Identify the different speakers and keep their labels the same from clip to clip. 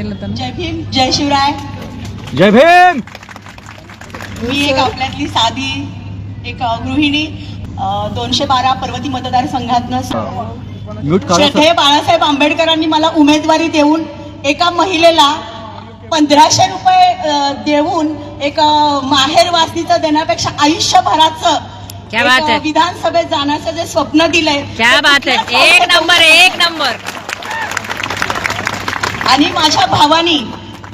Speaker 1: जय भीम, जय शिवराय.
Speaker 2: जय भीम.
Speaker 1: मी एक आपल्यातली साधी एक गृहिणी 212 पर्वती मतदारसंघातनं श्रद्धेय बाळासाहेब आंबेडकरांनी मला उमेदवारी देऊन एका महिलेला 1500 रुपये देऊन एक माहेर वासनीचं देण्यापेक्षा आयुष्यभराचं विधानसभेत जाण्याचं जे स्वप्न दिलंय.
Speaker 3: क्या बात है, एक नंबर एक नंबर.
Speaker 1: आणि माझ्या भावानी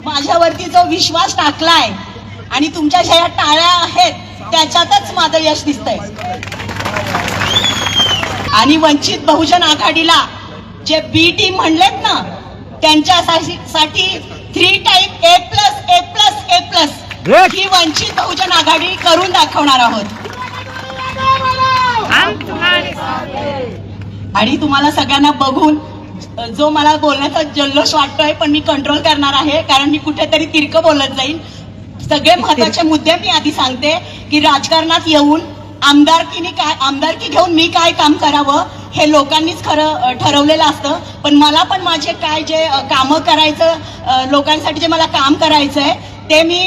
Speaker 1: माझ्यावरती जो विश्वास टाकलाय आणि तुमच्या ज्या टाळ्या आहेत त्याच्यातच माझं यश दिसतंय. आणि वंचित बहुजन आघाडीला जे बी टीम म्हणलेत ना त्यांच्यासाठी 3 टाइम A+, ही वंचित बहुजन आघाडी करून दाखवणार आहोत. आणि तुम्हाला सगळ्यांना बघून जो मला बोलण्याचा जल्लोष वाटतोय पण मी कंट्रोल करणार आहे कारण मी कुठेतरी तिरकं बोलत जाईल. सगळे महत्वाचे मुद्दे मी आधी सांगते की राजकारणात येऊन आमदारकी घेऊन मी काय काम करावं हे लोकांनीच खरं ठरवलेलं असतं. पण मला पण माझे काय जे कामं करायचं लोकांसाठी जे मला काम करायचंय ते मी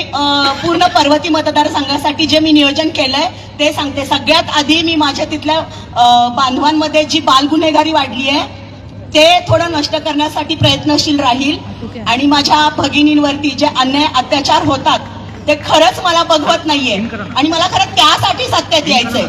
Speaker 1: पूर्ण पर्वती मतदारसंघासाठी जे मी नियोजन केलंय ते सांगते. सगळ्यात आधी मी माझ्या तिथल्या बांधवांमध्ये जी बालगुन्हेगारी वाढली आहे ते थोडं नष्ट करण्यासाठी प्रयत्नशील राहील. आणि माझ्या भगिनींवरती जे अन्याय अत्याचार होतात ते खरंच मला बघवत नाहीये आणि मला खरं त्यासाठी सत्तेत यायचंय.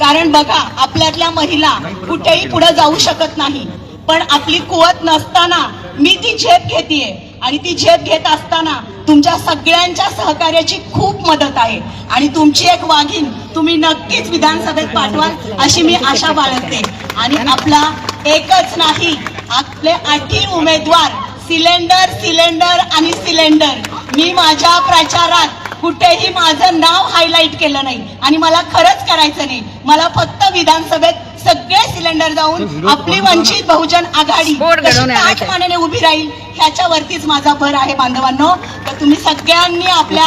Speaker 1: कारण बघा आपल्यातल्या महिला कुठेही पुढे जाऊ शकत नाही पण आपली कुवत नसताना मी ती झेप घेतेय आणि ती झेप घेत असताना तुमच्या सगळ्यांच्या सहकार्याची खूप मदत आहे आणि तुमची एक वाघीण तुम्ही नक्कीच विधानसभेत पाठवाल अशी मी आशा बाळगते. आणि आपला एकच नाही आपले 8 उमेदवार सिलेंडर आणि सिलेंडर. मी माझ्या प्रचारात कुठेही माझं नाव हायलाइट केलं नाही आणि मला खरंच करायचं नाही. मला फक्त विधानसभेत सगळे सिलेंडर जाऊन आपली वंचित बहुजन आघाडी ताटमानेने उभी राहील ह्याच्यावरतीच माझा भर आहे. बांधवांनो तर तुम्ही सगळ्यांनी आपल्या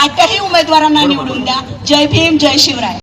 Speaker 1: 8ही उमेदवारांना निवडून द्या. जय भीम, जय शिवराय.